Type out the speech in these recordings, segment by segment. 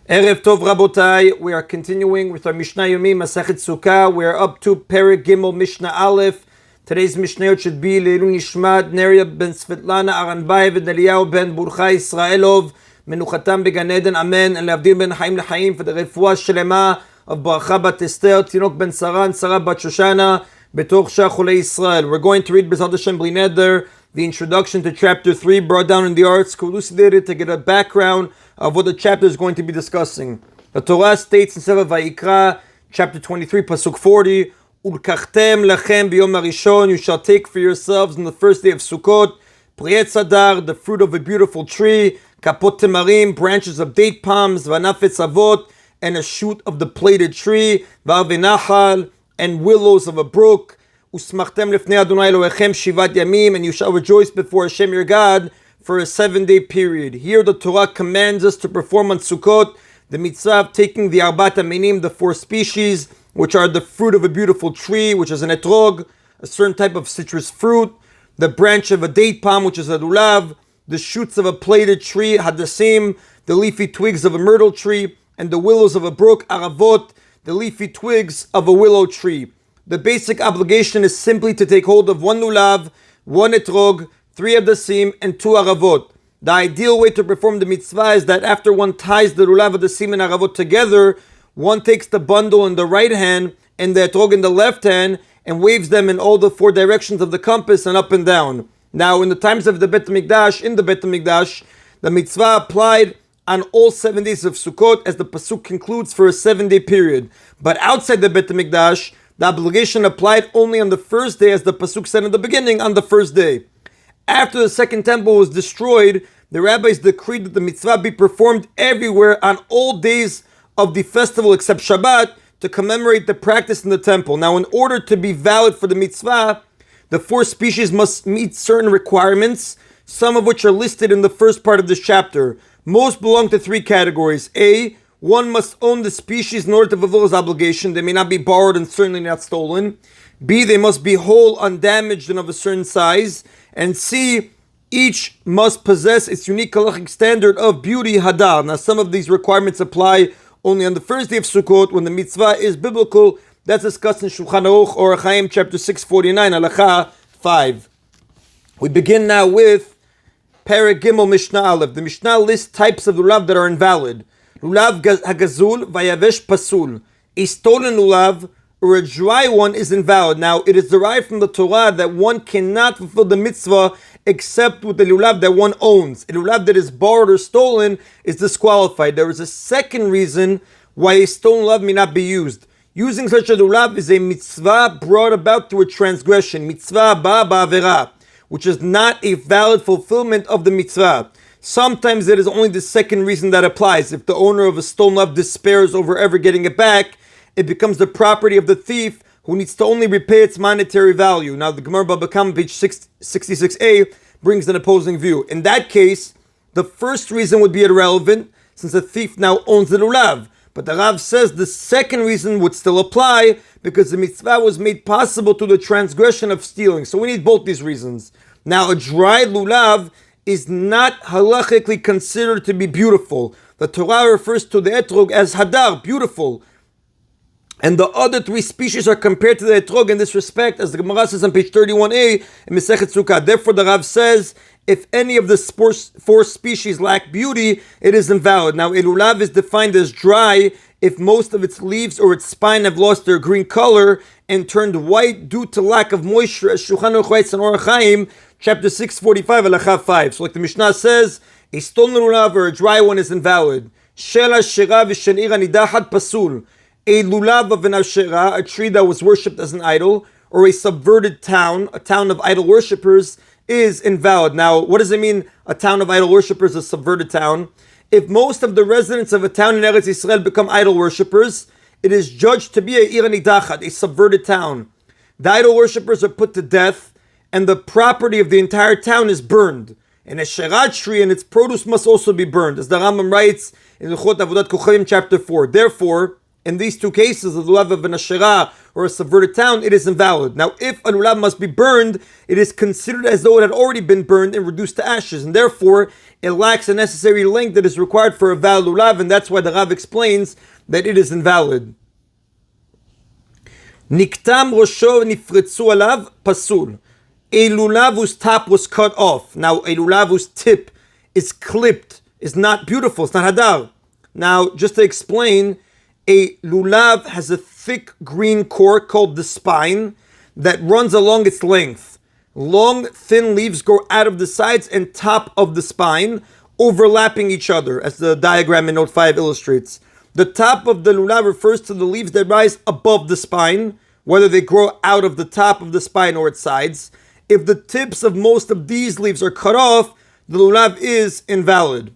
Erev Tov Rabotai, we are continuing with our Mishna Yomi, Masechet Sukkah. We are up to Perek Gimel Mishnah Aleph. Today's Mishnayot should be Leilun Nishmat, Neria ben Svetlana Aranbayev and Eliyahu ben Burchai Israelov, Menuchatam began Eden, Amen, and Leavdil ben Chaim L'Chaim for the Refuah Shelema of Barucha bat Esther, Tinok ben Saran, Sarah bat Shoshana, Betoch Shah Chulei Israel. We're going to read B'ezrat Hashem Bli Neder, the introduction to chapter 3, brought down in the arts, elucidated to get a background of what the chapter is going to be discussing. The Torah states in Sefer Vayikra, chapter 23, pasuk 40, Ulkachtem lachem biyom harishon, you shall take for yourselves on the first day of Sukkot, Priet Sadar, the fruit of a beautiful tree, Kapot Temarim, branches of date palms, Vanafetz Avot, and a shoot of the plaited tree, Varvenachal, and willows of a brook, Usmachtem lefnei Adonai Elohechem shivat yamim, and you shall rejoice before Hashem your God for a 7-day period. Here the Torah commands us to perform on Sukkot the mitzvah of taking the arbat aminim, the 4 species, which are the fruit of a beautiful tree, which is an etrog, a certain type of citrus fruit, the branch of a date palm, which is a lulav, the shoots of a plaited tree, hadassim, the leafy twigs of a myrtle tree, and the willows of a brook, aravot, the leafy twigs of a willow tree. The basic obligation is simply to take hold of 1 lulav, 1 etrog, 3 hadassim, and 2 aravot. The ideal way to perform the mitzvah is that after one ties the lulav, hadassim, and aravot together, one takes the bundle in the right hand and the etrog in the left hand and waves them in all the 4 directions of the compass and up and down. Now, in the times of the Bet HaMikdash, the mitzvah applied on all 7 days of Sukkot, as the pasuk concludes, for a 7-day period. But outside the Bet HaMikdash, the obligation applied only on the first day, as the pasuk said in the beginning, on the first day. After the second temple was destroyed, the rabbis decreed that the mitzvah be performed everywhere on all days of the festival except Shabbat to commemorate the practice in the temple. Now, in order to be valid for the mitzvah, the 4 species must meet certain requirements, some of which are listed in the first part of this chapter. Most belong to 3 categories. A, one must own the species in order to fulfill his obligation. They may not be borrowed and certainly not stolen. B, they must be whole, undamaged, and of a certain size. And C, each must possess its unique halachic standard of beauty, hadar. Now, some of these requirements apply only on the first day of Sukkot when the mitzvah is biblical. That's discussed in Shulchan Aruch or Chaim chapter 649, halacha 5. We begin now with Perek Gimel Mishnah Aleph. The Mishnah lists types of lulav that are invalid. Lulav hagazul vayavesh pasul. A stolen lulav or a dry one is invalid. Now, it is derived from the Torah that one cannot fulfill the mitzvah except with the lulav that one owns. A lulav that is borrowed or stolen is disqualified. There is a second reason why a stolen lulav may not be used. Using such a lulav is a mitzvah brought about through a transgression, mitzvah ba ba'avera, which is not a valid fulfillment of the mitzvah. Sometimes it is only the second reason that applies. If the owner of a stolen lulav despairs over ever getting it back, it becomes the property of the thief, who needs to only repay its monetary value. Now, the Gemara Baba Kama, page 66a, brings an opposing view. In that case, the first reason would be irrelevant, since the thief now owns the lulav. But the Rav says the second reason would still apply, because the mitzvah was made possible through the transgression of stealing. So we need both these reasons. Now, a dried lulav is not halachically considered to be beautiful. The Torah refers to the etrog as hadar, beautiful. And the other 3 species are compared to the etrog in this respect, as the Gemara says on page 31a in Masechet Sukkah. Therefore, the Rav says, if any of the 4 species lack beauty, it is invalid. Now, a lulav is defined as dry if most of its leaves or its spine have lost their green color and turned white due to lack of moisture, as Shulchan Aruch and Or Chaim, chapter 645, halacha 5. So like the Mishnah says, a stolen lulav or a dry one is invalid. Shela shira v'shenira nidachat pasul. A lulav of an asherah, a tree that was worshipped as an idol, or a subverted town, a town of idol worshippers, is invalid. Now, what does it mean, a town of idol worshippers, a subverted town? If most of the residents of a town in Eretz Yisrael become idol worshippers, it is judged to be a ir nidachat, a subverted town. The idol worshippers are put to death, and the property of the entire town is burned. An asherah tree and its produce must also be burned, as the Rambam writes in Hilchot Avodat Kochavim chapter 4. Therefore, in these 2 cases, the lulav of an asherah or a subverted town, it is invalid. Now, if a lulav must be burned, it is considered as though it had already been burned and reduced to ashes, and therefore it lacks the necessary length that is required for a valid lulav, and that's why the Rav explains that it is invalid. Niktam rosho nifritzu alav pasul. A lulav whose top was cut off. Now, a lulav whose tip is clipped is not beautiful. It's not hadar. Now, just to explain, a lulav has a thick green core called the spine that runs along its length. Long, thin leaves grow out of the sides and top of the spine, overlapping each other, as the diagram in Note 5 illustrates. The top of the lulav refers to the leaves that rise above the spine, whether they grow out of the top of the spine or its sides. If the tips of most of these leaves are cut off, the lulav is invalid.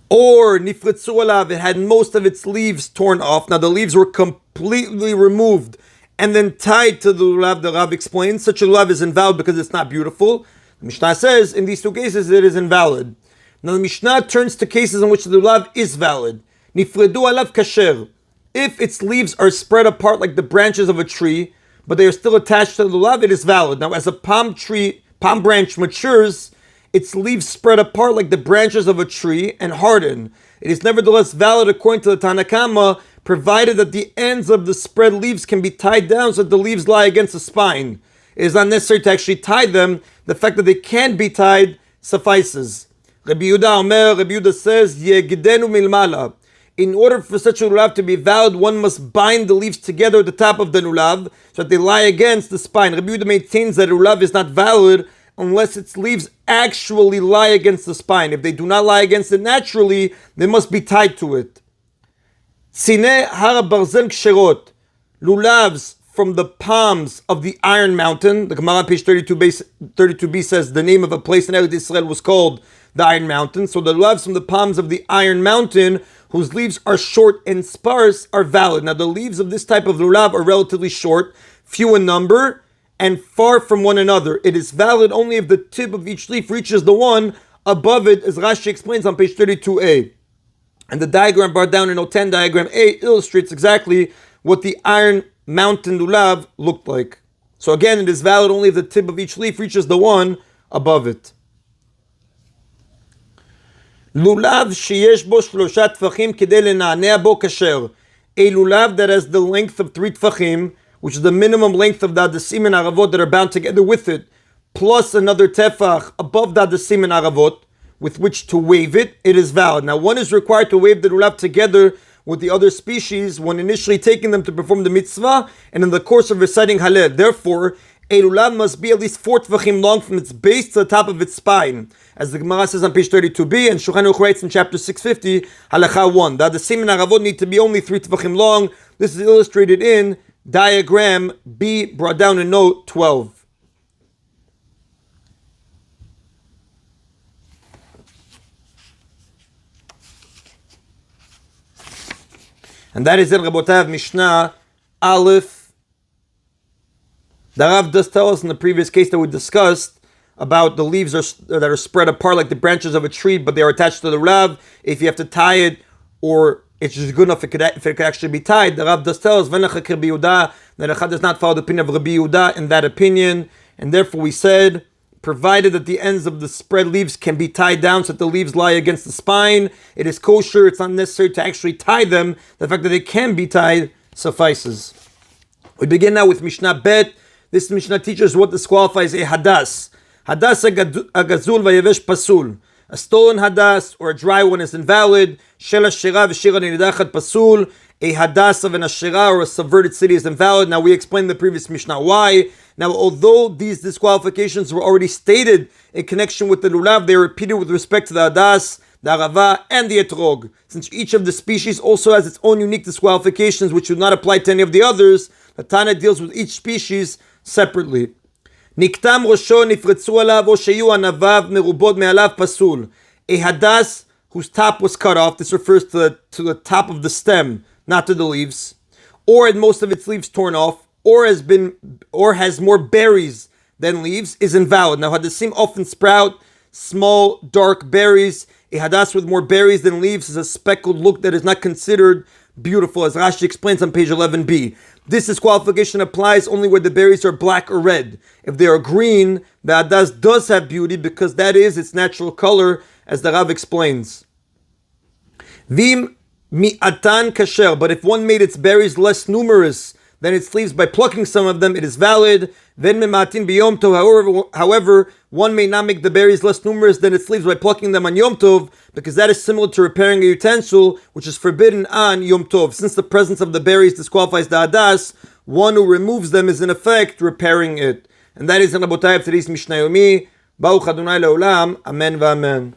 Or nifritzu alav, it had most of its leaves torn off. Now the leaves were completely removed and then tied to the lulav. The Rav explains such a lulav is invalid because it's not beautiful. The Mishnah says in these two cases it is invalid. Now the Mishnah turns to cases in which the lulav is valid. Nifredu alav kasher. If its leaves are spread apart like the branches of a tree, but they are still attached to the lulav, it is valid. Now as a palm branch matures, its leaves spread apart like the branches of a tree and harden. It is nevertheless valid according to the Tanna Kama, provided that the ends of the spread leaves can be tied down so that the leaves lie against the spine. It is not necessary to actually tie them. The fact that they can be tied suffices. Rabbi Yehuda says, Yegidenu milmala. In order for such a lulav to be valid, one must bind the leaves together at the top of the lulav so that they lie against the spine. Rabbi Yehuda maintains that a lulav is not valid unless its leaves actually lie against the spine. If they do not lie against it naturally, they must be tied to it. Tzine hara barzel ksherot. Lulavs from the palms of the Iron Mountain. The Gemara on page 32b says the name of a place in Eretz Israel was called the Iron Mountain. So the lulavs from the palms of the Iron Mountain, whose leaves are short and sparse, are valid. Now the leaves of this type of lulav are relatively short, few in number, and far from one another. It is valid only if the tip of each leaf reaches the one above it, as Rashi explains on page 32a. And the diagram brought down in Note 10, diagram A, illustrates exactly what the Iron Mountain lulav looked like. So again, it is valid only if the tip of each leaf reaches the one above it. Lulav sheyesh bo shlosha tfachim kedei lena'anea bo kasher. A lulav that has the length of 3 tfachim, which is the minimum length of the adasim and aravot that are bound together with it, plus another tefach above the adasim and aravot, with which to wave it, it is valid. Now, one is required to wave the lulav together with the other species when initially taking them to perform the mitzvah and in the course of reciting Hallel. Therefore, a lulav must be at least 4 tvachim long from its base to the top of its spine, as the Gemara says on page 32b, and Shulchan Aruch writes in chapter 650, Halacha 1. The adasim and aravot need to be only 3 tvachim long. This is illustrated in diagram B, brought down in note 12. And that is it, Rabotai, Mishnah Aleph. The Rav does tell us in the previous case that we discussed about the leaves that are spread apart like the branches of a tree, but they are attached to the Rav. If you have to tie it, or it's just good enough if it could actually be tied, the Rav does tell us that Echad does not follow the opinion of Rabbi Yehuda in that opinion, and therefore we said, provided that the ends of the spread leaves can be tied down so that the leaves lie against the spine, it is kosher. It's not necessary to actually tie them. The fact that they can be tied suffices. We begin now with Mishnah Bet. This Mishnah teaches what disqualifies a hadas. Hadas agazul vayevesh pasul. A stolen hadas or a dry one is invalid. Shel hashira v'shira nidachat pasul. A hadas of an ashira or a subverted city is invalid. Now we explained in the previous Mishnah why. Now, although these disqualifications were already stated in connection with the lulav, they are repeated with respect to the hadas, the arava, and the etrog. Since each of the species also has its own unique disqualifications, which do not apply to any of the others, the Tana deals with each species separately. Niktam rosho nifretzu alav o sheyu anavav merubot me'alav pasul. A hadas whose top was cut off. This refers to the top of the stem, not to the leaves, or had most of its leaves torn off, or has more berries than leaves, is invalid. Now, hadasim often sprout small, dark berries. A hadas with more berries than leaves is a speckled look that is not considered beautiful, as Rashi explains on page 11b. This disqualification applies only where the berries are black or red. If they are green, the hadas does have beauty because that is its natural color, as the Rav explains. Vim mi'atan kasher, but if one made its berries less numerous than its leaves by plucking some of them, it is valid. Then mi'matin b'yom tov, however, one may not make the berries less numerous than its leaves by plucking them on Yom Tov, because that is similar to repairing a utensil, which is forbidden on Yom Tov. Since the presence of the berries disqualifies the hadas, one who removes them is in effect repairing it. And that is in Rabotai of today's Mishna Yomi. Baruch Adonai Leolam. Amen v'amen.